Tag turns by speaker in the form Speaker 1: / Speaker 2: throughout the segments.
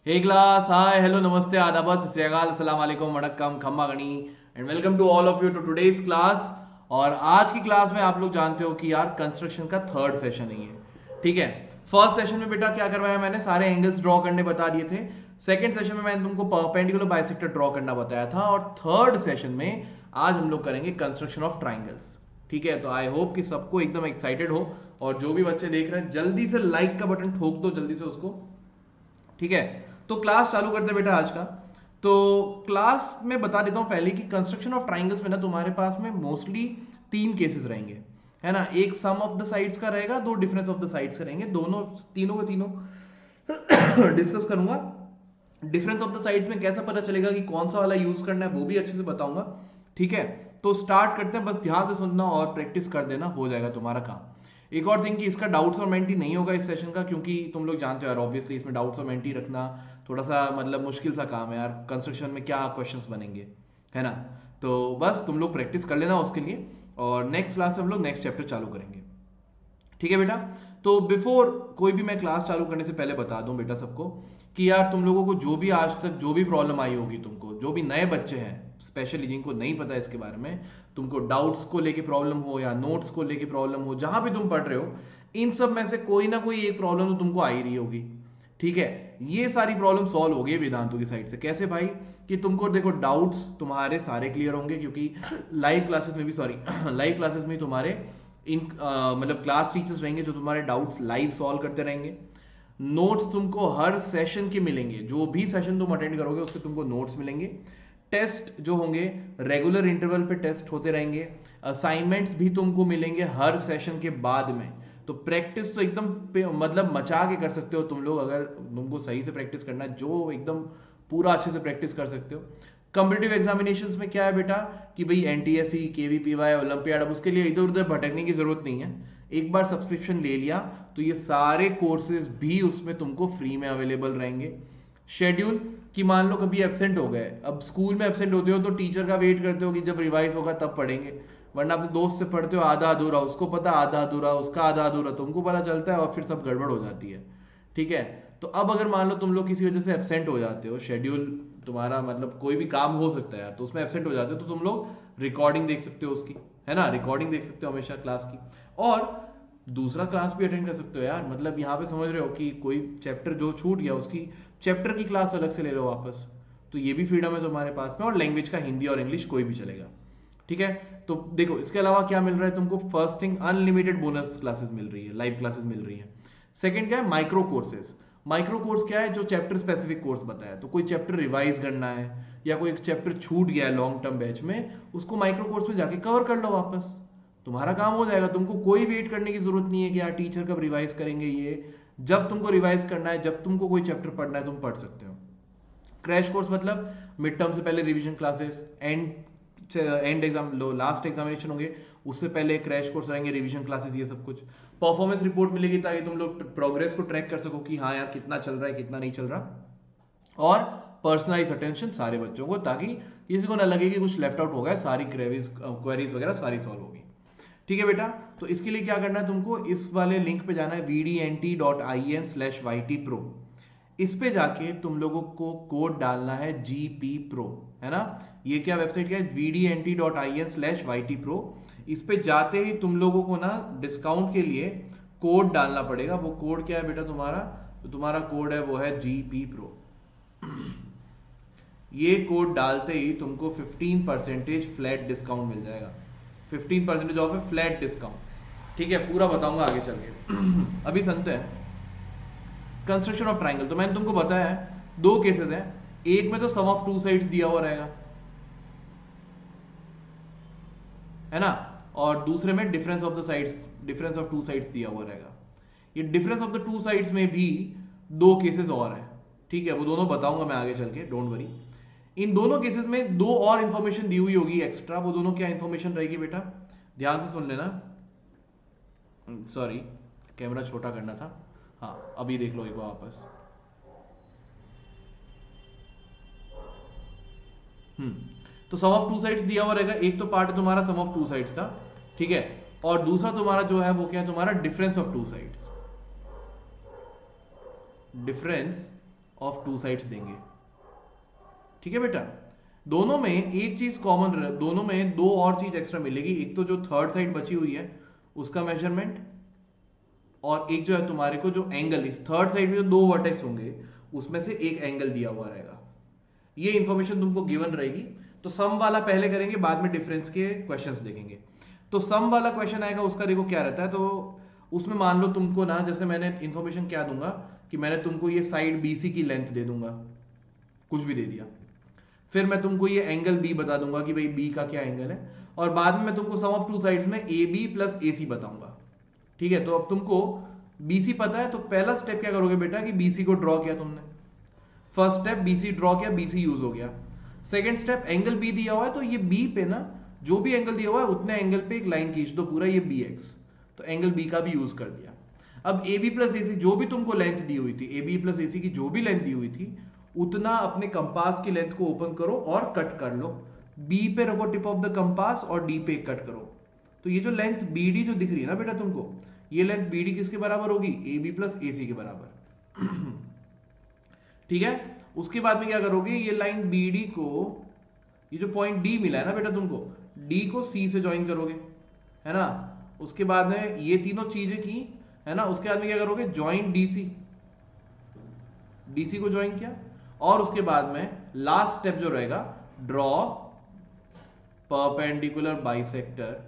Speaker 1: Hey class, hi, hello, namaste, adab, sat sri akal, अस्सलाम वालेकुम, वणक्कम, खम्मा गणी and welcome to all of you to today's class. और आज की क्लास में आप लोग जानते हो कि यार कंस्ट्रक्शन का थर्ड सेशन ही है, ठीक है। फर्स्ट सेशन में बेटा क्या करवाया मैंने, सारे एंगल्स ड्रॉ करने बता दिए थे। सेकंड सेशन में मैंने तुमको परपेंडिकुलर बाइसेक्टर ड्रॉ करना बताया था, और थर्ड सेशन में आज हम लोग करेंगे कंस्ट्रक्शन ऑफ ट्राइंगल्स, ठीक है। तो आई होप कि सबको एकदम एक्साइटेड हो, और जो भी बच्चे देख रहे हैं जल्दी से लाइक का बटन ठोक दो जल्दी से उसको, ठीक है। तो क्लास चालू करते हैं बेटा आज का। तो क्लास में बता देता हूं पहले कि कंस्ट्रक्शन ऑफ ट्राइंगल्स में ना तुम्हारे पास में मोस्टली तीन केसेस रहेंगे, है ना। एक सम ऑफ द साइड्स का रहेगा, दो डिफरेंस ऑफ द साइड्स का रहेंगे, दोनों तीनों के तीनों डिस्कस करूंगा। डिफरेंस ऑफ द साइड्स में कैसा पता चलेगा कि कौन सा वाला यूज करना है वो भी अच्छे से बताऊंगा, ठीक है। तो स्टार्ट करते हैं, बस ध्यान से सुनना और प्रैक्टिस कर देना, हो जाएगा तुम्हारा काम। एक और थिंग कि इसका डाउट्स और मेंटी नहीं होगा इस सेशन का, क्योंकि तुम लोग जानते हो यार, ऑब्वियसली इसमें डाउट्स और मेंटी रखना थोड़ा सा मतलब मुश्किल सा काम है यार। कंस्ट्रक्शन में क्या क्वेश्चंस बनेंगे, है ना। तो बस तुम लोग प्रैक्टिस कर लेना उसके लिए, और नेक्स्ट क्लास से हम लोग नेक्स्ट चैप्टर चालू करेंगे, ठीक है बेटा। तो बिफोर कोई भी मैं क्लास चालू करने से पहले बता दूं बेटा सबको कि यार तुम लोगों को जो भी आज तक जो भी प्रॉब्लम आई होगी, तुमको जो भी नए बच्चे हैं स्पेशली जिनको नहीं पता इसके बारे में, तुमको डाउट्स को लेके प्रॉब्लम हो या नोट्स को लेके प्रॉब्लम हो, जहां भी तुम पढ़ रहे हो, इन सब में से कोई ना कोई एक प्रॉब्लम तो तुमको आ ही रही होगी, ठीक है। ये सारी प्रॉब्लम सॉल्व हो गई वेदांतु की साइड से। कैसे भाई? कि तुमको देखो डाउट्स तुम्हारे सारे क्लियर होंगे, क्योंकि लाइव क्लासेस में भी, सॉरी लाइव क्लासेस में तुम्हारे इन मतलब क्लास टीचर्स रहेंगे जो तुम्हारे डाउट्स लाइव सॉल्व करते रहेंगे। नोट्स तुमको हर सेशन के मिलेंगे, जो भी सेशन तुम अटेंड करोगे उसके तुमको नोट्स मिलेंगे। टेस्ट जो होंगे रेगुलर इंटरवल पे टेस्ट होते रहेंगे। असाइनमेंट्स भी तुमको मिलेंगे हर सेशन के बाद में। तो प्रैक्टिस तो एकदम मतलब मचा के कर सकते हो तुम लोग, अगर तुमको सही से प्रैक्टिस करना है, जो एकदम पूरा अच्छे से प्रैक्टिस कर सकते हो। कॉम्पिटिटिव एग्जामिनेशंस में क्या है बेटा कि भाई एनटीएससी, केवीपीवाई, ओलंपियाड, अब उसके लिए इधर उधर भटकने की जरूरत नहीं है। एक बार सब्सक्रिप्शन ले लिया तो ये सारे कोर्सेज भी उसमें तुमको फ्री में अवेलेबल रहेंगे। शेड्यूल कि मान लो कभी एब्सेंट हो गए, अब स्कूल में एब्सेंट होते हो तो टीचर का वेट करते हो कि जब रिवाइज होगा तब पढ़ेंगे, वरना अपने दोस्त से पढ़ते हो आधा अधूरा, उसको पता आधा अधूरा, उसका आधा अधूरा, तुमको पता चलता है और फिर सब गड़बड़ हो जाती है, ठीक है। तो अब अगर मान लो तुम लोग किसी वजह से एब्सेंट हो जाते हो, शेड्यूल तुम्हारा मतलब कोई भी काम हो सकता है यार, तो उसमें एब्सेंट हो जाते हो, तो तुम लोग रिकॉर्डिंग देख सकते हो उसकी, है ना। रिकॉर्डिंग देख सकते हो हमेशा क्लास की, और दूसरा क्लास भी अटेंड कर सकते हो यार। मतलब यहाँ पे समझ रहे हो कि कोई चैप्टर जो छूट गया उसकी चैप्टर की क्लास अलग से ले लो वापस, तो ये भी फ्रीडम है तुम्हारे पास में। और लैंग्वेज का हिंदी और इंग्लिश कोई भी चलेगा, ठीक है। तो देखो इसके अलावा क्या मिल रहा है तुमको, first thing unlimited bonus classes मिल रही है, लाइव क्लासेस मिल रही है। सेकंड क्या है, माइक्रो कोर्सेज। माइक्रो कोर्स क्या है, जो चैप्टर स्पेसिफिक कोर्स बताया, तो कोई चैप्टर रिवाइज करना है या कोई चैप्टर छूट गया है लॉन्ग टर्म बैच में, उसको माइक्रो कोर्स में जाके कवर कर लो वापस, तुम्हारा काम हो जाएगा। तुमको कोई वेट करने की जरूरत नहीं है कि यार टीचर कब रिवाइज करेंगे। ये जब तुमको रिवाइज करना है, जब तुमको कोई चैप्टर पढ़ना है, तुम पढ़ सकते हो। क्रैश कोर्स मतलब मिड टर्म से पहले revision classes, and exam low last examination होंगे उससे पहले क्रैश कोर्स रहेंगे, रिवीजन क्लासेस, ये सब कुछ। परफॉर्मेंस रिपोर्ट मिलेगी ताकि तुम लोग प्रोग्रेस को ट्रैक कर सको कि हाँ यार कितना चल रहा है कितना नहीं चल रहा। और पर्सनलाइज अटेंशन सारे बच्चों को, ताकि किसी को ना लगे कि कुछ लेफ्ट आउट हो गया, सारी क्वेरीज वगैरह सारी सॉल्व होगी, ठीक है बेटा। तो इसके लिए क्या करना है तुमको, इस वाले लिंक पे जाना है vdnt.in/ytpro। इस पे जाके तुम लोगों को कोड डालना है GP Pro, है ना। ये क्या वेबसाइट क्या है, vdnt.in/ytpro। इस पे जाते ही तुम लोगों को ना डिस्काउंट के लिए कोड डालना पड़ेगा। वो कोड क्या है बेटा तुम्हारा, तो तुम्हारा कोड है वो है GP Pro। ये कोड डालते ही तुमको 15% फ्लैट डिस्काउंट मिल जाएगा, 15% ऑफ है, फ्लैट डिस्काउंट, ठीक है। पूरा बताऊंगा आगे चल के अभी सुनते हैं कंस्ट्रक्शन ऑफ ट्राइंगल। तो मैंने तुमको बताया है दो केसेस हैं, एक में तो सम ऑफ टू साइड्स दिया हुआ रहेगा, है ना, और दूसरे में difference of the sides, difference of two sides दिया हुआ रहेगा। ये difference of the two sides में भी दो केसेस और हैं, ठीक है, वो दोनों बताऊंगा मैं आगे चल के, डोंट वरी। इन दोनों केसेस में दो और इंफॉर्मेशन दी हुई होगी एक्स्ट्रा, वो दोनों क्या इंफॉर्मेशन रहेगी बेटा, ध्यान से सुन लेना। सॉरी कैमरा छोटा करना था, हाँ अभी देख लो एक बार वापस। तो सम ऑफ टू साइड्स दिया हुआ रहेगा, एक तो पार्ट है तुम्हारा सम ऑफ टू साइड्स का, ठीक है, और दूसरा तुम्हारा जो है वो क्या है, तुम्हारा difference of two sides, difference of two sides देंगे। ठीक है बेटा, दोनों में एक चीज कॉमन, दोनों में दो और चीज एक्स्ट्रा मिलेगी, एक तो जो थर्ड साइड बची हुई है उसका मेजरमेंट, और एक जो है तुम्हारे को जो एंगल, इस थर्ड साइड में जो दो वर्टेक्स होंगे उसमें से एक एंगल दिया हुआ रहेगा। ये इंफॉर्मेशन तुमको गिवन रहेगी। तो सम वाला पहले करेंगे, बाद में डिफरेंस के क्वेश्चंस देखेंगे। तो सम वाला क्वेश्चन आएगा, उसका देखो क्या रहता है। तो उसमें मान लो तुमको ना, जैसे मैंने इंफॉर्मेशन क्या दूंगा कि मैंने तुमको ये साइड बीसी की लेंथ दे दूंगा, कुछ भी दे दिया, फिर मैं तुमको ये एंगल बी बता दूंगा कि भाई बी का क्या एंगल है, और बाद में मैं तुमको सम ऑफ टू साइड्स में ए बी प्लस ए सी बताऊंगा। ठीक है, तो अब तुमको बीसी पता है, तो पहला स्टेप क्या करोगे बेटा कि बीसी को ड्रॉ किया तुमने, फर्स्ट स्टेप बीसी ड्रॉ किया, बीसी यूज हो गया। सेकंड स्टेप एंगल बी दिया हुआ है, तो ये बी पे ना जो भी एंगल दिया हुआ है उतने एंगल पे एक लाइन खींच दो पूरा, ये बी एक्स, तो एंगल बी का भी यूज कर दिया। अब ए बी प्लस ए सी जो भी तुमको लेंथ दी हुई थी, ए बी प्लस ए सी की जो भी लेंथ दी हुई थी, उतना अपने कंपास की लेंथ को ओपन करो और कट कर लो। बी पे रखो टिप ऑफ द कंपास और डी पे कट करो। तो ये जो लेंथ बी डी जो दिख रही है ना बेटा तुमको, ये लेंथ बी डी किसके बराबर होगी, ए बी प्लस ए सी के बराबर। ठीक है, उसके बाद में क्या करोगे, ये लाइन बी डी को, ये जो पॉइंट डी मिला है ना बेटा तुमको, डी को सी से ज्वाइन करोगे, है ना। उसके बाद में ये तीनों चीजें की, है ना। उसके बाद में क्या करोगे, ज्वाइन डीसी, डीसी को ज्वाइन किया, और उसके बाद में लास्ट स्टेप जो रहेगा, draw perpendicular bisector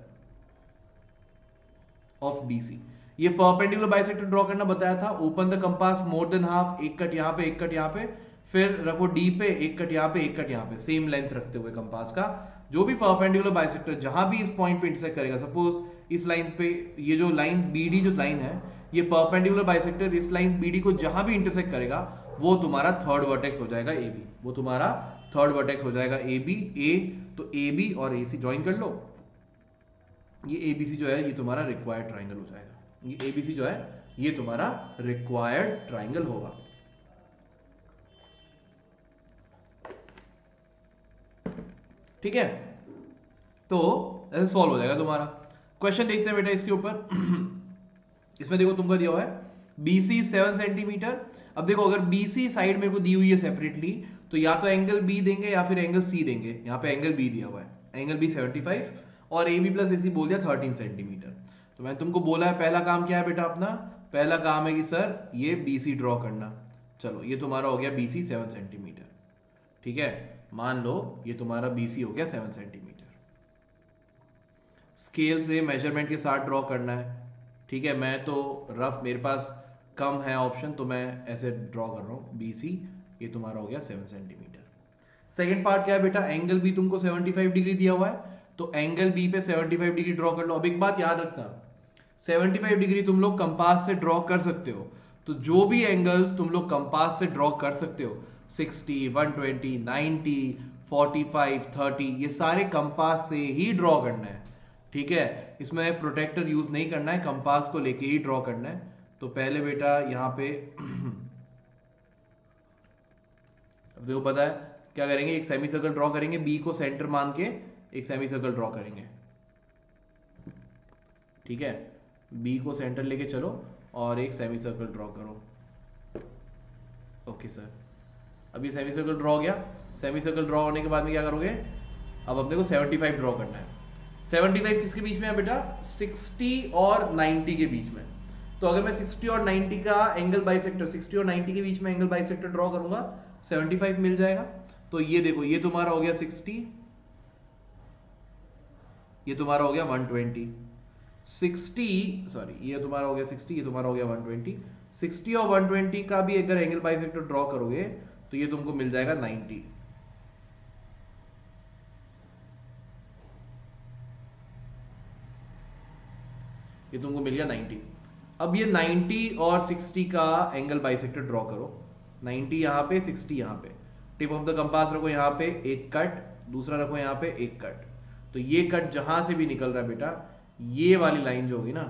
Speaker 1: of DC. ये परपेंडिकुलर बाइसेक्टर ड्रॉ करना बताया था। Open the compass more than half, एक कट यहां पे, एक कट यहां पे, फिर रखो डी पे, एक कट यहां पे, एक कट यहां पे, सेम लेंथ रखते हुए कंपास का। जो भी परपेंडिकुलर बाइसेक्टर जहां भी इस पॉइंट पे इंटरसेक्ट करेगा, सपोज इस लाइन पे, ये जो लाइन बीडी जो लाइन है, ये परपेंडिकुलर बाइसेक्टर इस लाइन बीडी को जहां भी इंटरसेक्ट करेगा वो तुम्हारा थर्ड वर्टेक्स हो जाएगा ए बी, वो तुम्हारा थर्ड वर्टेक्स हो जाएगा ए बी। ए तो ए बी और ए सी ज्वाइन कर लो, ये एबीसी जो है ये तुम्हारा रिक्वायर्ड ट्राइंगल हो जाएगा। ये एबीसी जो है ये तुम्हारा रिक्वायर्ड ट्राइंगल होगा। ठीक है, तो ऐसे सॉल्व हो जाएगा तुम्हारा। क्वेश्चन देखते हैं बेटा इसके ऊपर। इसमें देखो तुमको दिया हुआ है BC 7 सेंटीमीटर। अब देखो अगर BC साइड मेरे को दी हुई है सेपरेटली, तो या तो एंगल B देंगे या फिर एंगल C देंगे। यहाँ पे एंगल B दिया हुआ है, एंगल B 75 और AB प्लस AC बोल दिया 13 सेंटीमीटर। तो मैंने तुमको बोला है पहला काम क्या है बेटा अपना, पहला काम है कि सर ये BC ड्रॉ करना। चलो ये तुम्हारा हो गया BC 7 सेंटीमीटर। ठीक है, मान लो ये तुम्हारा BC हो गया 7 सेंटीमीटर। स्केल से मेजरमेंट के साथ ड्रॉ करना है। ठीक है, मैं तो रफ, मेरे पास कम है ऑप्शन, तो मैं ऐसे ड्रॉ कर रहा हूँ BC, ये तुम्हारा हो गया 7 सेंटीमीटर। सेकेंड पार्ट क्या है बेटा, एंगल B तुमको 75 डिग्री दिया हुआ है, तो एंगल B पे 75 डिग्री ड्रॉ कर लो। अब एक बात याद रखना, 75 डिग्री तुम लोग कंपास से ड्रॉ कर सकते हो, तो जो भी एंगल्स तुम लोग कंपास से ड्रॉ कर सकते हो, 60, 120, 90, 45, 30, ये सारे कंपास से ही ड्रॉ करना है। ठीक है, इसमें प्रोटेक्टर यूज नहीं करना है, कंपास को लेके ही ड्रॉ करना है। तो पहले बेटा यहाँ पे अब देखो पता है क्या करेंगे, एक सेमी सर्कल ड्रॉ करेंगे, बी को सेंटर मान के एक सेमी सर्कल ड्रॉ करेंगे। ठीक है, बी को सेंटर लेके चलो और एक सेमी सर्कल ड्रॉ करो। ओके सर, अब ये सेमी सर्कल ड्रॉ हो गया। सेमी सर्कल ड्रॉ होने के बाद में क्या करोगे, अब अपने को 75 ड्रॉ करना है। 75 किसके बीच में है बेटा, 60 और 90 के बीच में। तो अगर मैं 60 और 90 का एंगल बाइसेक्टर, 60 और 90 के बीच में एंगल बाइसेक्टर ड्रॉ करूंगा, 75 मिल जाएगा। तो ये देखो, ये तुम्हारा हो गया 60, ये तुम्हारा हो गया 120, 60 सॉरी, ये तुम्हारा हो गया 60, ये तुम्हारा हो गया 120। 60 और 120 का भी अगर एंगल बाइसेक्टर ड्रॉ करोगे तो ये तुमको मिल जाएगा 90। ये तुमको मिल गया 90। अब ये 90 और 60 का एंगल बाइसेक्टर ड्रॉ करो। 90 यहां पे, 60 यहां पे, टिप ऑफ द कंपास रखो यहां पे एक कट, दूसरा रखो यहां पे एक कट। तो ये कट जहां से भी निकल रहा है बेटा, ये वाली लाइन जो होगी ना,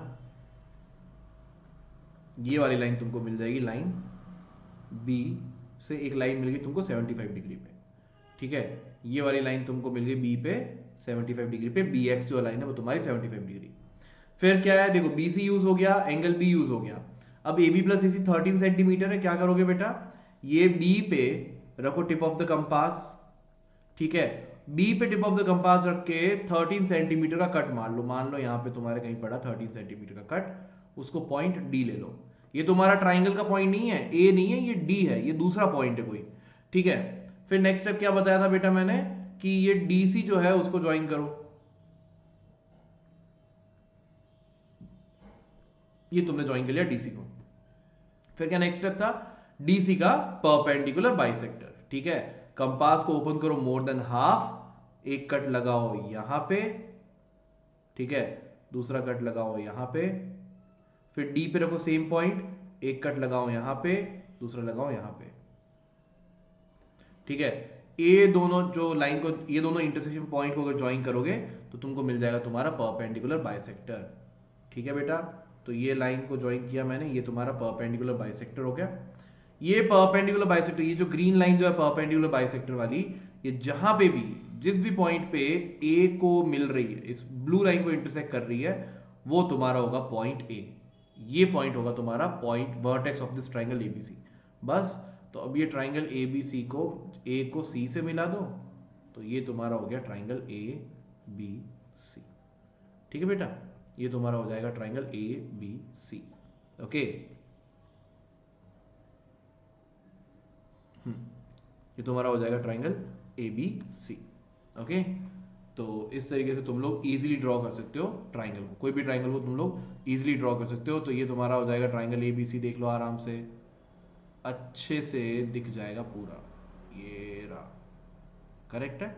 Speaker 1: ये वाली लाइन तुमको मिल जाएगी, लाइन बी से एक लाइन मिल गई तुमको 75 डिग्री पे। ठीक है, ये वाली लाइन तुमको मिल गई बी पे 75 डिग्री पे, बी एक्स जो लाइन है वो तुम्हारी 75 डिग्री। फिर क्या है, देखो BC यूज हो गया, एंगल B यूज हो गया। अब AB प्लस AC 13 सेंटीमीटर है, क्या करोगे बेटा, ये बी पे रखो टिप ऑफ द कंपास, ठीक है, बी पे टिप ऑफ द कंपास रख के 13 सेंटीमीटर का कट मान लो यहां पे तुम्हारे कहीं पड़ा 13 सेंटीमीटर का कट, उसको पॉइंट डी ले लो। ये तुम्हारा ट्राइंगल का पॉइंट नहीं है, ए नहीं है, ये डी है, ये दूसरा पॉइंट है कोई, ठीक है। फिर नेक्स्ट स्टेप क्या बताया था बेटा मैंने कि ये डीसी जो है उसको ज्वाइन करो, ये तुमने ज्वाइन कर लिया डीसी को। फिर क्या नेक्स्ट स्टेप था, डीसी का परपेंडिकुलर बाइसेक्टर, ठीक है। कंपास को ओपन करो मोर देन हाफ, एक कट लगाओ यहां पे, ठीक है, दूसरा कट लगाओ यहां पे, फिर डी पे रखो सेम पॉइंट, एक कट लगाओ यहां पे, दूसरा लगाओ यहां पे, ठीक है। ये दोनों जो लाइन को, ये दोनों इंटरसेक्शन पॉइंट को अगर ज्वाइन करोगे तो तुमको मिल जाएगा तुम्हारा परपेंडिकुलर बाइसेक्टर, ठीक है बेटा। तो ये लाइन को ज्वाइन किया मैंने, ये तुम्हारा परपेंडिकुलर बाइसेक्टर हो गया। ये परपेंडिकुलर बाइसेक्टर, ये जो ग्रीन लाइन जो है परपेंडिकुलर बाइसेक्टर वाली, ये जहां पे भी जिस भी पॉइंट पे ए को मिल रही है, इस ब्लू लाइन को इंटरसेक्ट कर रही है, वो तुम्हारा होगा पॉइंट ए। ये पॉइंट होगा तुम्हारा point vertex of this triangle ABC. बस, तो अब ये ट्राइंगल एबीसी को, ए को सी से मिला दो, तो ये तुम्हारा हो गया ट्राइंगल ए बी सी, ठीक है बेटा। ये तुम्हारा हो जाएगा triangle A B C, okay. ये तुम्हारा हो जाएगा triangle A B C, okay. तो इस तरीके से तुम लोग इजीली ड्रॉ कर सकते हो ट्राइंगल को, कोई भी ट्राइंगल को तुम लोग इजीली ड्रॉ कर सकते हो। तो ये तुम्हारा हो जाएगा ट्राइंगल ए बी सी, देख लो आराम से, अच्छे से दिख जाएगा पूरा, ये रहा, करेक्ट है।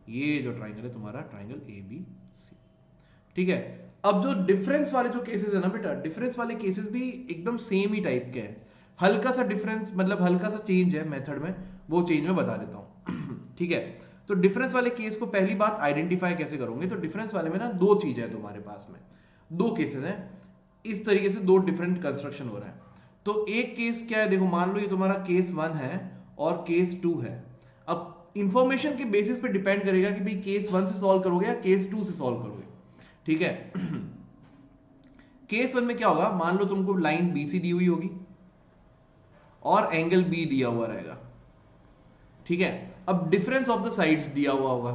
Speaker 1: ये जो ट्राइंगल है तुम्हारा ट्राइंगल ए बी सी, ठीक है। अब जो डिफरेंस वाले जो केसेस है ना बेटा, डिफरेंस वाले केसेस भी एकदम सेम ही टाइप के हैं, हल्का सा डिफरेंस, मतलब हल्का सा चेंज है मेथड में, वो चेंज मैं बता देता हूं ठीक है। तो डिफरेंस वाले केस को पहली बात आइडेंटिफाई कैसे करोगे, तो डिफरेंस वाले में ना दो चीजें हैं तुम्हारे पास में, दो केसेस हैं, इस तरीके से दो डिफरेंट कंस्ट्रक्शन हो रहा है। तो एक केस क्या है, देखो मान लो ये तुम्हारा केस 1 है और केस 2 है। अब इंफॉर्मेशन के बेसिस पे डिपेंड करेगा कि भाई केस 1 से सॉल्व करोगे या केस 2 से सॉल्व करोगे, ठीक है। केस 1 में क्या होगा, मान लो तुमको लाइन बीसी दी हुई होगी और एंगल बी दिया हुआ रहेगा, ठीक है। अब डिफरेंस ऑफ द साइड्स दिया हुआ होगा,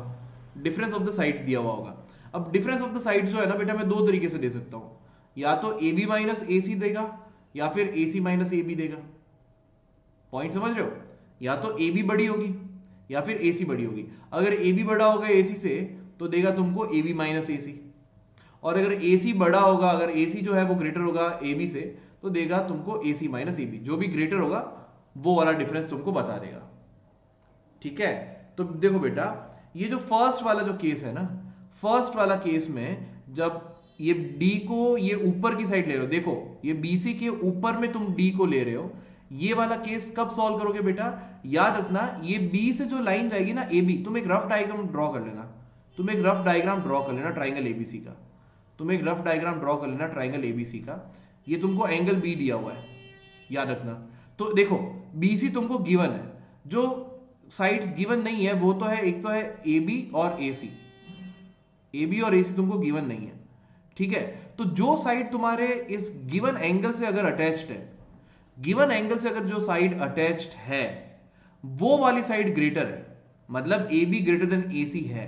Speaker 1: डिफरेंस ऑफ द साइड्स दिया हुआ होगा। अब डिफरेंस ऑफ द साइड्स जो है ना बेटा, मैं दो तरीके से दे सकता हूं, या तो ए बी माइनस ए सी देगा या फिर ए सी माइनस ए बी देगा, पॉइंट समझ रहे हो। या तो ए बी बड़ी होगी या फिर ए सी बड़ी होगी। अगर ए बी बड़ा होगा ए सी से तो देगा तुमको ए बी माइनस ए सी, और अगर ए सी बड़ा होगा, अगर ए सी जो है वो ग्रेटर होगा ए बी से, तो देगा तुमको ए सी माइनस ए बी, जो भी ग्रेटर होगा वो वाला डिफरेंस तुमको बता देगा, ठीक है। तो देखो बेटा, ये जो फर्स्ट वाला जो केस है ना, फर्स्ट वाला केस में जब ये डी को ये ऊपर की साइड ले रहे हो, देखो ये बीसी के ऊपर में तुम डी को ले रहे हो, ये वाला केस कब सॉल्व करोगे बेटा, याद रखना ये बी से जो लाइन जाएगी ना ए बी, तुम एक रफ डायग्राम ड्रॉ कर लेना, तुम एक रफ डायग्राम ड्रॉ कर लेना ट्राइंगल एबीसी का, तुम एक रफ डायग्राम ड्रॉ कर लेना ट्राइंगल एबीसी का। ये तुमको एंगल बी दिया हुआ है, याद रखना। तो देखो बीसी तुमको गिवन है, जो साइड्स गिवन नहीं है वो तो है, एक तो है ए बी और ए सी, ए बी और ए सी तुमको गिवन नहीं है, ठीक है। तो जो साइड तुम्हारे इस गिवन एंगल से अगर अटैच्ड है, गिवन एंगल से अगर जो साइड अटैच्ड है वो वाली साइड ग्रेटर है, मतलब A be greater than A C है,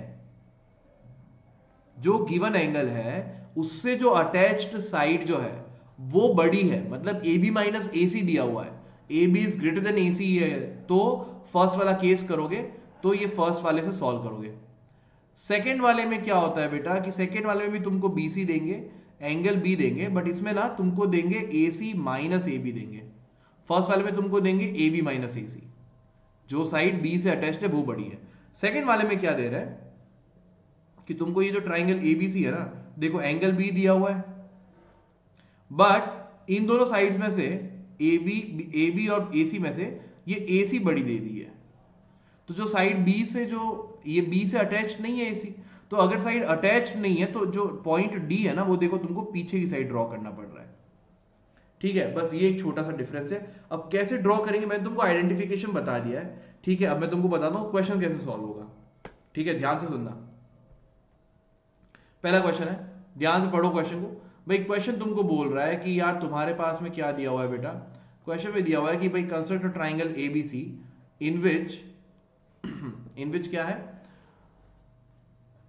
Speaker 1: जो गिवन एंगल है उससे जो अटैच्ड साइड जो है वो बड़ी है, मतलब ए बी माइनस ए सी दिया हुआ है, A B is greater than A C है, तो फर्स्ट वाला केस करोगे तो ये फर्स्ट वाले से सॉल्व करोगे। सेकेंड वाले में क्या होता है बेटा कि सेकेंड वाले में भी तुमको बी सी देंगे, एंगल बी देंगे, बट इसमें ना तुमको देंगे ए सी माइनस ए बी देंगे, फर्स्ट वाले में तुमको देंगे ए बी माइनस ए सी, जो साइड बी से अटैच्ड है वो बड़ी है। सेकेंड वाले में क्या दे रहा है कि तुमको ये जो ट्राइंगल एबीसी है ना, देखो एंगल बी दिया हुआ है, बट इन दोनों साइड्स में से ए बी और ए सी में से ये ए सी बड़ी दे दी है, तो जो साइड बी से, जो ये बी से अटैच्ड नहीं है ए सी, तो अगर साइड अटैच्ड नहीं है तो जो पॉइंट डी है ना वो देखो तुमको पीछे की साइड ड्रॉ करना पड़ रहा है, ठीक है। बस ये एक छोटा सा डिफरेंस है। अब कैसे ड्रॉ करेंगे मैंने तुमको आइडेंटिफिकेशन बता दिया है, ठीक है। अब मैं तुमको बताता हूं क्वेश्चन कैसे सॉल्व होगा, ठीक है, ध्यान से सुनना। पहला क्वेश्चन है, ध्यान से पढ़ो क्वेश्चन को। भाई क्वेश्चन तुमको बोल रहा है कि यार तुम्हारे पास में क्या दिया हुआ है बेटा, क्वेश्चन में दिया हुआ है कि भाई construct a triangle ABC in which क्या है,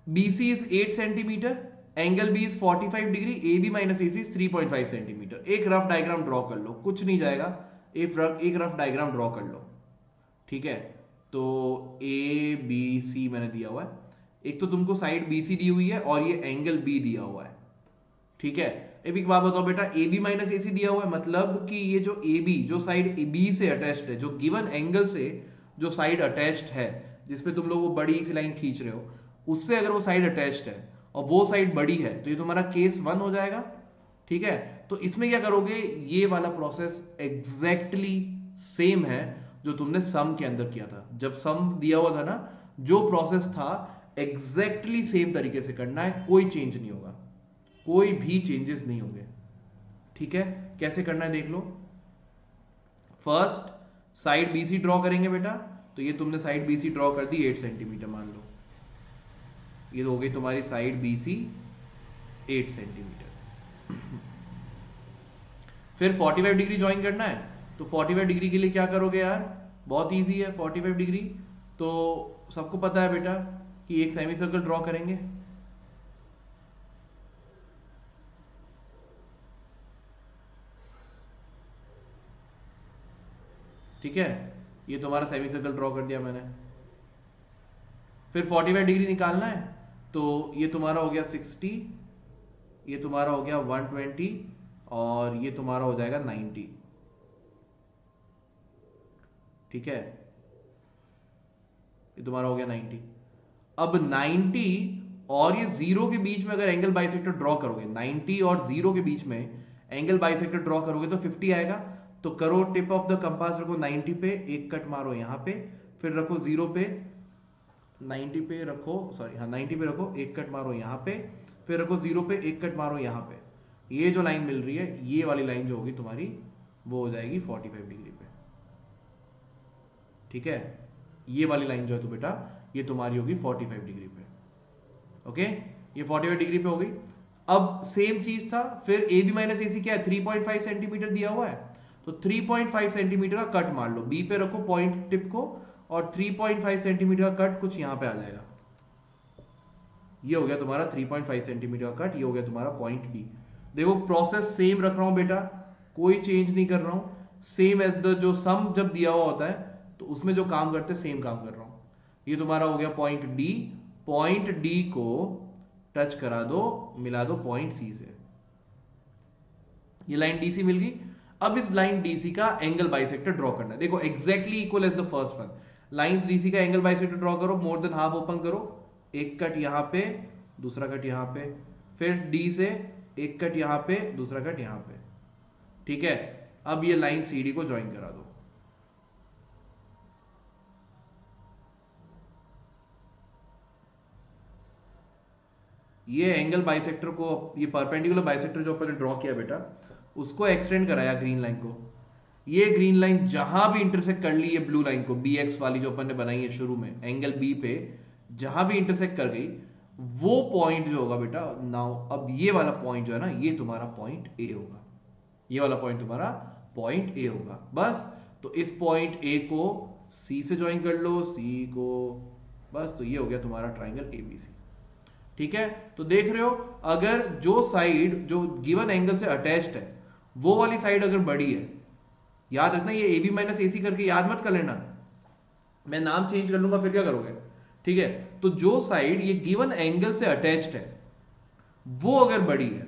Speaker 1: BC is 8 centimetre, angle B is 45 degree, AB minus AC is 3.5 centimetre. एक रफ डायग्राम ड्रॉ कर लो, कुछ नहीं जाएगा, एक रफ डायग्राम ड्रॉ कर लो, ठीक है। तो ABC मैंने दिया हुआ है, एक तो तुमको साइड BC दी हुई है और ये एंगल B दिया हुआ है, ठीक है। अब एक बात बताओ बेटा, AB माइनस AC दिया हुआ है, मतलब कि ये जो AB जो साइड B से अटैच्ड है, जो गिवन एंगल से जो साइड अटैच्ड है, जिसपे तुम लोग वो बड़ी सी लाइन खींच रहे हो, उससे अगर वो साइड अटैच्ड है और वो साइड बड़ी है तो ये तुम्हारा केस 1 हो जाएगा, ठीक है। तो इसमें क्या करोगे, ये वाला प्रोसेस एग्जैक्टली सेम है जो तुमने सम के अंदर किया था। जब सम दिया हुआ था ना, जो प्रोसेस था एग्जैक्टली सेम तरीके से करना है, कोई चेंज नहीं होगा, कोई भी चेंजेस नहीं होंगे, ठीक है। कैसे करना है देख लो। फर्स्ट साइड BC ड्रॉ करेंगे बेटा, तो ये तुमने साइड BC ड्रॉ कर दी 8 सेंटीमीटर मान लो, ये हो गई तुम्हारी साइड BC 8 सेंटीमीटर। फिर 45 डिग्री ज्वाइन करना है, तो 45 डिग्री के लिए क्या करोगे यार, बहुत इजी है। 45 डिग्री तो सबको पता है बेटा कि एक सेमी सर्कल ड्रॉ करेंगे, ठीक है। ये तुम्हारा सेमी सर्कल ड्रॉ कर दिया मैंने। फिर 45 डिग्री निकालना है, तो ये तुम्हारा हो गया 60, ये तुम्हारा हो गया 120 और ये तुम्हारा हो जाएगा 90, ठीक है। ये तुम्हारा हो गया 90। अब 90 और ये 0 के बीच में अगर एंगल बाइसेक्टर ड्रॉ करोगे, 90 और 0 के बीच में एंगल बाइसेक्टर ड्रॉ करोगे तो 50 आएगा। तो करो, टिप ऑफ द कंपास रखो 90 पे, एक कट मारो यहां पे, फिर रखो 0 पे, 90 पे रखो, सॉरी हाँ 90 पे रखो, एक कट मारो यहां पे, फिर रखो 0 पे, एक कट मारो यहां पे। ये जो लाइन मिल रही है, ये वाली लाइन जो होगी तुम्हारी, वो हो जाएगी 45 डिग्री पे, ठीक है। ये वाली लाइन जो है तो बेटा ये तुम्हारी होगी 45 डिग्री पे, ओके। ये 45 डिग्री पे हो गई। अब सेम चीज था, फिर AB माइनस AC क्या है, 3.5 सेंटीमीटर दिया हुआ है, तो 3.5 सेंटीमीटर का कट मार लो, B पे रखो पॉइंट टिप को, और 3.5 सेंटीमीटर का कट कुछ यहां पे आ जाएगा। ये हो गया तुम्हारा 3.5 सेंटीमीटर का कट, ये हो गया तुम्हारा पॉइंट B। देखो प्रोसेस सेम रख रहा हूं बेटा, कोई चेंज नहीं कर रहा हूं, सेम एज द जो सम जब दिया हुआ होता है तो उसमें जो काम करते हैं सेम काम कर रहा हूं। ये तुम्हारा हो गया पॉइंट D, पॉइंट D को टच करा दो, मिला दो पॉइंट C से, ये लाइन DC मिल गई। अब इस लाइन DC का एंगल बाइसेक्टर ड्रॉ करना है। देखो exactly equal as the first one, line DC का एंगल बाइसेक्टर ड्रॉ करो, मोर देन हाफ ओपन करो, एक कट यहां पे, दूसरा कट यहां पे, फिर D से एक कट यहां पे, दूसरा कट यहां पे, ठीक है। अब ये लाइन CD को ज्वाइन करा दो, ये एंगल बाइसेक्टर को, ये परपेंडिकुलर बाइसेक्टर जो अपन ड्रॉ किया बेटा, उसको एक्सटेंड कराया ग्रीन लाइन को। ये ग्रीन लाइन जहां भी इंटरसेक्ट कर ली ये ब्लू लाइन को, BX वाली जो अपन ने बनाई है शुरू में, एंगल B पे जहां भी इंटरसेक्ट कर गई, वो पॉइंट जो होगा बेटा, नाउ अब ये वाला पॉइंट जो है ना, ये तुम्हारा पॉइंट A होगा, ये वाला पॉइंट तुम्हारा पॉइंट A होगा, बस। तो इस पॉइंट A को C से ज्वाइन कर लो, C को, बस। तो ये हो गया तुम्हारा ट्राइंगल ABC, ठीक है। तो देख रहे हो, अगर जो साइड जो गिवन एंगल से अटैच्ड है, वो वाली साइड अगर बड़ी है, याद रखना ये AB माइनस AC करके याद मत कर लेना, मैं नाम चेंज कर लूंगा फिर क्या करोगे, ठीक है। तो जो साइड ये गिवन एंगल से अटैच्ड है वो अगर बड़ी है,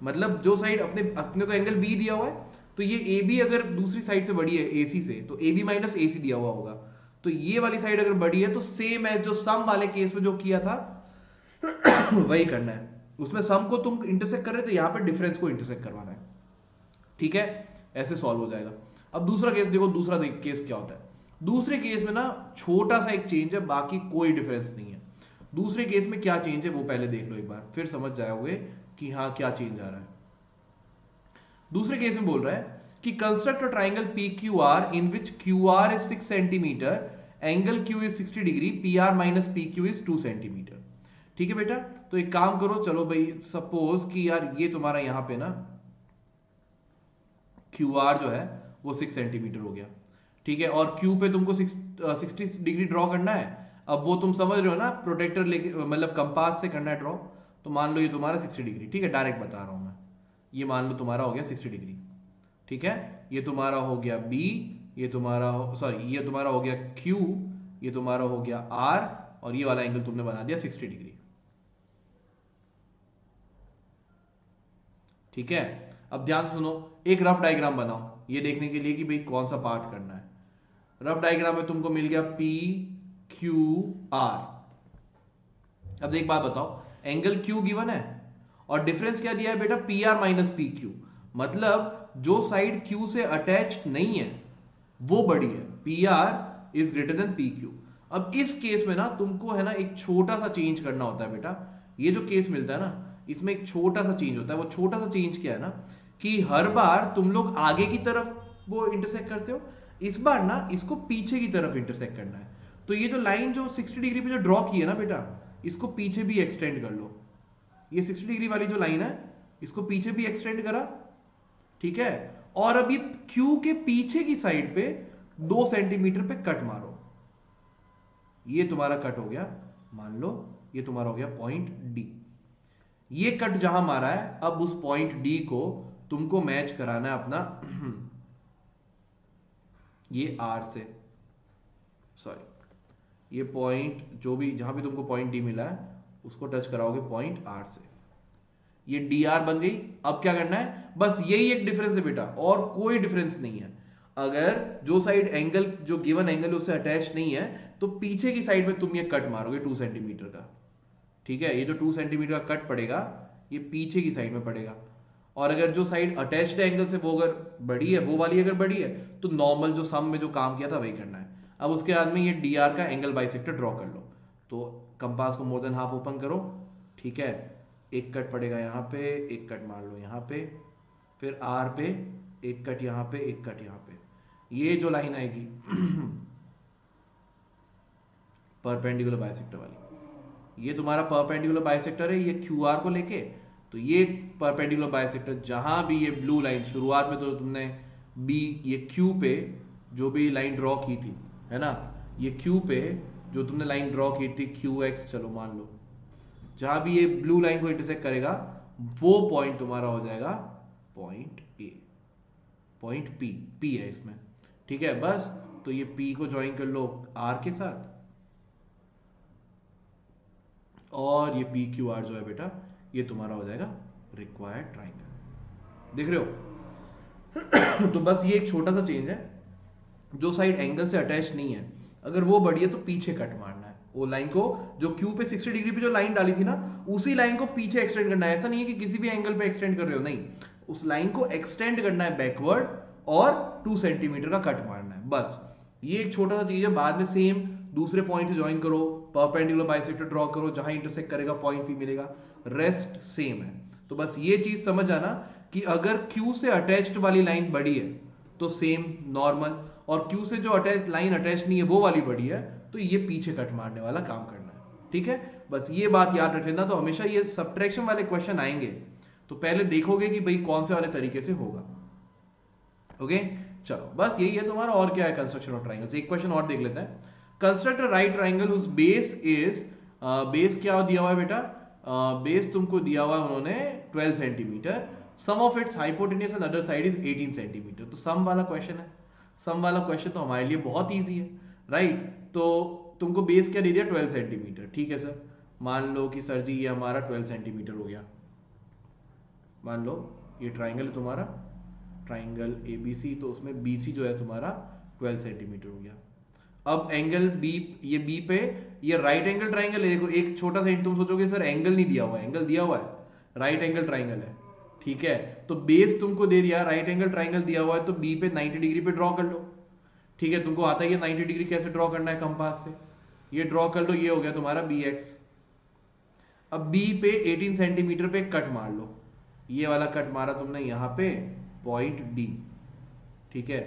Speaker 1: मतलब जो साइड अपने को एंगल B दिया हुआ है, तो ये AB अगर दूसरी साइड से बड़ी है AC से, तो AB माइनस AC दिया हुआ होगा, तो ये वाली साइड अगर बड़ी है तो सेम है जो सम वाले केस में जो किया था वही करना है। उसमें सम को तुम इंटरसेक्ट कर रहे थे, यहां पे डिफरेंस को इंटरसेक्ट करवाना है, ठीक है। ऐसे सॉल्व हो जाएगा। अब दूसरा केस देखो, दूसरा केस क्या होता है। दूसरे केस में ना छोटा सा एक चेंज है, बाकी कोई डिफरेंस नहीं है। दूसरे केस में क्या चेंज है वो पहले देख लो एक बार, फिर समझ जाओगे कि हाँ क्या चेंज आ रहा है। दूसरे केस में बोल रहा है कि construct a triangle PQR in which QR is 6 centimetre, angle Q is 60 degree, PR minus PQ is 2 centimetre, ठीक है बेटा। तो एक काम करो, चलो भाई सपोज कि यार ये तुम्हारा यहां पे ना QR जो है वो 6 सेंटीमीटर हो गया। ठीक है, और क्यू पे तुमको 60 डिग्री ड्रॉ करना है। अब वो तुम समझ रहे हो ना, प्रोटेक्टर लेके मतलब कंपास से करना है ड्रॉ। तो मान लो ये तुम्हारा 60 डिग्री, ठीक है, डायरेक्ट बता रहा हूं मैं। ये मान लो तुम्हारा हो गया 60 डिग्री। ठीक है, ये तुम्हारा हो गया बी, ये तुम्हारा ये तुम्हारा हो गया क्यू, ये तुम्हारा हो गया आर, और ये वाला एंगल तुमने बना दिया 60 डिग्री। ठीक है, अब ध्यान से सुनो, एक रफ डायग्राम बनाओ ये देखने के लिए कि भाई कौन सा पार्ट करना है। रफ डायग्राम में तुमको मिल गया पी क्यू आर। अब एक बात बताओ, एंगल क्यू गिवन है और डिफरेंस क्या दिया है बेटा, P R minus P Q. मतलब जो साइड क्यू से अटैच नहीं है वो बड़ी है, P R is greater then P Q. अब इस केस में ना तुमको है ना एक छोटा सा चेंज करना होता है बेटा। ये जो केस मिलता है ना, इसमें एक छोटा सा चेंज होता है। वो छोटा सा चेंज क्या है ना, कि हर बार तुम लोग आगे की तरफ वो इंटरसेक्ट करते हो, इस बार ना इसको पीछे की तरफ इंटरसेक्ट करना है। तो ये जो लाइन जो 60 डिग्री पे जो ड्रॉ की है ना बेटा, इसको पीछे भी एक्सटेंड कर लो। ये 60 डिग्री वाली जो लाइन है इसको पीछे भी एक्सटेंड करा। ठीक है, और अब ये क्यू के पीछे की साइड पे 2 सेंटीमीटर पे कट मारो। ये तुम्हारा कट हो गया, मान लो ये तुम्हारा हो गया पॉइंट डी। ये कट जहां मारा है, अब उस पॉइंट डी को तुमको मैच कराना है अपना ये आर से, ये पॉइंट जो भी जहां भी तुमको पॉइंट डी मिला है उसको टच कराओगे पॉइंट आर से। ये डी आर बन गई। अब क्या करना है, बस यही एक डिफरेंस है बेटा, और कोई डिफरेंस नहीं है। अगर जो साइड एंगल जो गिवन एंगल उससे अटैच नहीं है तो पीछे की साइड में तुम ये कट मारोगे 2 सेंटीमीटर का। ठीक है, ये जो 2 सेंटीमीटर का कट पड़ेगा ये पीछे की साइड में पड़ेगा। और अगर जो साइड अटैच्ड एंगल से वो अगर बड़ी है, वो वाली अगर बड़ी है, तो नॉर्मल जो सम में जो काम किया था वही करना है। अब उसके बाद में ये डी आर का एंगल बाइसेक्टर ड्रॉ कर लो। तो कंपास को मोर देन हाफ ओपन करो। ठीक है, एक कट पड़ेगा यहाँ पे, एक कट मार लो यहाँ पे, फिर आर पे एक कट यहाँ पे, एक कट यहाँ पे। ये जो लाइन आएगी परपेंडिकुलर बाइसेक्टर वाली, ये तुम्हारा परपेंडिकुलर बाइसेक्टर है, ये क्यू आर को लेके। तो ये परपेंडिकुलर बाइसेक्टर जहां भी ये ब्लू लाइन शुरुआत में तो तुमने बी ये क्यू पे जो भी लाइन ड्रॉ की थी, है ना, ये क्यू पे जो तुमने लाइन ड्रॉ की थी क्यू एक्स, चलो मान लो, जहां भी ये ब्लू लाइन को इंटरसेक्ट करेगा वो पॉइंट तुम्हारा हो जाएगा point A, point P, P है इसमें। ठीक है, बस तो ये पी को ज्वाइन कर लो आर के साथ, और ये पी क्यू आर जो है बेटा ये तुम्हारा हो जाएगा रिक्वायर्ड ट्राइंगल। देख रहे हो तो बस ये एक छोटा सा चेंज है, जो साइड एंगल से अटैच नहीं है अगर वो बड़ी है तो पीछे कट मारना है। वो लाइन को जो क्यू पे 60 डिग्री पे जो लाइन डाली थी ना, उसी लाइन को पीछे एक्सटेंड करना है। ऐसा नहीं है कि किसी भी एंगल पे एक्सटेंड कर रहे हो, नहीं, उस लाइन को एक्सटेंड करना है बैकवर्ड और 2 सेंटीमीटर का कट मारना है। बस ये एक छोटा सा चीज है। बाद में सेम दूसरे पॉइंट से ज्वाइन करो, परपेंडिकुलर बाइसेक्टर ड्रॉ करो, जहां इंटरसेक्ट करेगा पॉइंट पी मिलेगा, रेस्ट सेम है। तो बस ये चीज समझ आना कि अगर क्यू से अटैच्ड वाली लाइन बड़ी है तो सेम नॉर्मल, और क्यू से जो अटैच लाइन अटैच नहीं है वो वाली बड़ी है तो ये पीछे कट मारने वाला काम करना है। ठीक है, बस ये बात याद रख लेना। तो हमेशा ये सब्ट्रैक्शन वाले क्वेश्चन आएंगे तो पहले देखोगे कि भाई कौन से वाले तरीके से होगा। ओके, चलो बस यही है तुम्हारा। और क्या है, कंस्ट्रक्शन ऑफ ट्राइंगल्स। एक क्वेश्चन और देख लेते हैं। Construct a right triangle whose base is, base क्या दिया हुआ है बेटा, बेस तुमको दिया हुआ है उन्होंने 12 centimetre, sum of its hypotenuse and other side is 18 centimetre. तो सम वाला क्वेश्चन है, सम वाला क्वेश्चन तो हमारे लिए बहुत ईजी है, राइट। तो तुमको बेस क्या दे दिया, 12 सेंटीमीटर। ठीक है सर, मान लो कि सर जी ये हमारा 12 सेंटीमीटर हो गया। मान लो ये ट्राइंगल है तुम्हारा, ट्राइंगल एबीसी, तो उसमें बीसी जो है तुम्हारा 12 सेंटीमीटर हो गया। अब एंगल बी, ये बी पे ये राइट एंगल ट्राइंगल है। देखो एक छोटा सा हिंट, तुम सोचोगे सर एंगल नहीं दिया हुआ है, एंगल दिया हुआ है, राइट एंगल ट्राइंगल है। ठीक है, तो बेस तुमको दे दिया, राइट एंगल ट्राइंगल दिया हुआ है, तो बी पे 90 डिग्री पे ड्रॉ कर लो। ठीक है, तुमको आता है 90 डिग्री कैसे ड्रॉ करना है कंपास से, ये ड्रॉ कर लो, ये हो गया तुम्हारा बी एक्स। अब बी पे 18 सेंटीमीटर पे कट मार लो, ये वाला कट मारा तुमने यहाँ पे पॉइंट डी। ठीक है,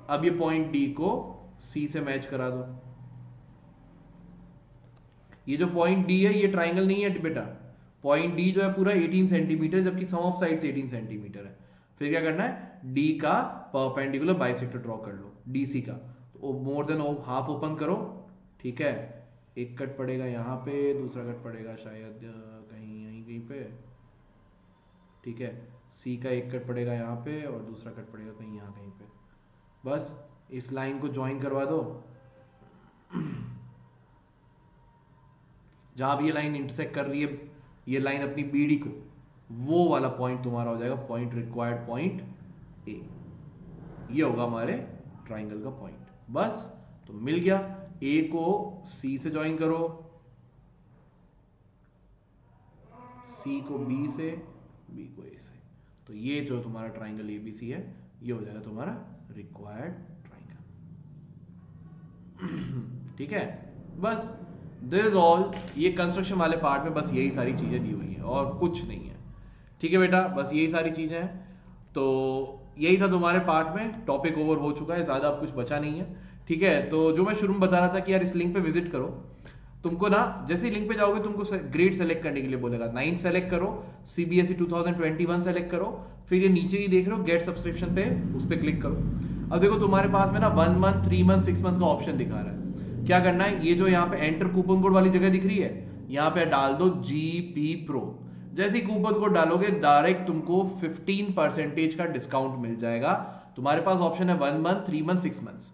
Speaker 1: अब ये पॉइंट डी को सी से मैच करा दो। ये जो पॉइंट डी है ये ट्राइंगल नहीं है बेटा, पॉइंट डी जो है पूरा 18 सेंटीमीटर, जबकि सम ऑफ साइड्स 18 सेंटीमीटर है। फिर क्या करना है, डी का परपेंडिकुलर बाइसेक्टर ड्रॉ कर लो, डीसी का, तो मोर देन हाफ ओपन करो, ठीक है, एक कट पड़ेगा यहाँ पे, दूसरा कट पड़ेगा शायद कहीं यहीं कहीं पे, ठीक है, सी का एक कट पड़ेगा यहाँ पे और दूसरा कट पड़ेगा कहीं यहाँ कहीं पे, बस इस लाइन को ज्वाइन करवा दो। जहां भी ये लाइन इंटरसेक्ट कर रही है ये लाइन अपनी बीडी को, वो वाला पॉइंट तुम्हारा हो जाएगा पॉइंट रिक्वायर्ड पॉइंट ए, ये होगा हमारे ट्राइंगल का पॉइंट। बस तो मिल गया, ए को सी से ज्वाइन करो, सी को बी से, बी को ए से, तो ये जो तुम्हारा ट्राइंगल एबीसी है ये हो जाएगा तुम्हारा रिक्वायर्ड ट्राइंगल। ठीक है, बस दिस इज ऑल। ये कंस्ट्रक्शन वाले पार्ट में बस यही सारी चीजें दी हुई है और कुछ नहीं है। ठीक है बेटा, बस यही सारी चीजें हैं। तो यही था तुम्हारे पार्ट में, टॉपिक ओवर हो चुका है, ज्यादा अब कुछ बचा नहीं है। ठीक है, तो जो मैं शुरू में बता रहा था कि यार इस लिंक पे विजिट करो, तुमको ना जैसे ही लिंक पे जाओगे तुमको ग्रेड सेलेक्ट करने के लिए बोलेगा, 9th सेलेक्ट करो, सीबीएसई 2021 सेलेक्ट करो, फिर ये नीचे ही देख रहे हो गेट सब्सक्रिप्शन पे, उस पर क्लिक करो। अब देखो तुम्हारे पास में ना 1 मंथ, 3 मंथ, 6 मंथ का ऑप्शन दिखा रहा है। क्या करना है, ये जो यहाँ पे एंटर कूपन कोड वाली जगह दिख रही है, यहाँ पे डाल दो GP Pro। जैसे ही कूपन कोड डालोगे डायरेक्ट तुमको 15% का डिस्काउंट मिल जाएगा। तुम्हारे पास ऑप्शन है 1 मंथ, 3 मंथ, 6 मंथ्स।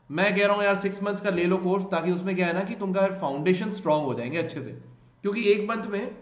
Speaker 1: मैं कह रहा हूं यार 6 मंथ्स का ले लो कोर्स, ताकि उसमें क्या है ना कि तुमका फाउंडेशन स्ट्रांग हो जाएंगे अच्छे से, क्योंकि एक मंथ में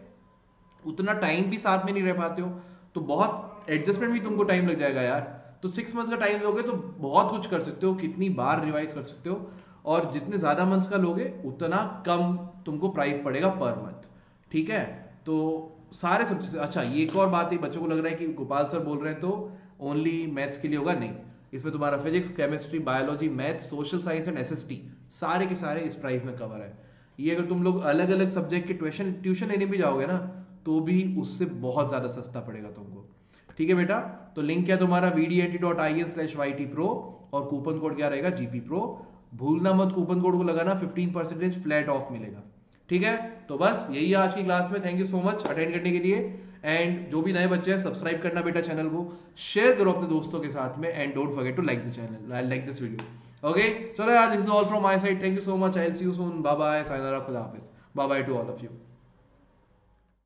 Speaker 1: उतना टाइम भी साथ में नहीं रह पाते हो, तो बहुत एडजस्टमेंट भी तुमको टाइम लग जाएगा यार। तो 6 मंथ्स का टाइम लोगे तो बहुत कुछ कर सकते हो, कितनी बार रिवाइज कर सकते हो, और जितने ज्यादा मंथ्स का लोगे उतना कम तुमको प्राइस पड़ेगा पर मंथ। ठीक है, तो सारे सब्जेक्ट। अच्छा, ये एक और बात है, बच्चों को लग रहा है कि गोपाल सर बोल रहे हैं तो ओनली मैथ्स के लिए होगा, नहीं, इसमें तुम्हारा physics, chemistry, biology, math, social science and SST सारे के सारे इस प्राइस में कवर है। ये अगर तुम लोग अलग अलग सब्जेक्ट के ट्यूशन लेने भी जाओगे ना तो भी उससे बहुत ज्यादा सस्ता पड़ेगा तुमको। ठीक है बेटा, तो लिंक क्या तुम्हारा vdat.in/ytpro और कूपन कोड क्या रहेगा GP Pro। भूलना मत कूपन कोड को लगाना, 15% फ्लैट ऑफ मिलेगा। ठीक है, तो बस यही आज की क्लास में। Thank you so much attend करने के लिए। एंड जो भी नए बच्चे हैं सब्सक्राइब करना बेटा चैनल को, शेयर करो अपने दोस्तों के साथ में, and don't forget to like the channel, like this video. Okay, चलो यार, this is all from my side. Thank you so much, I will see you soon, bye bye, sayonara, खुदा हाफिज, bye bye to all of you.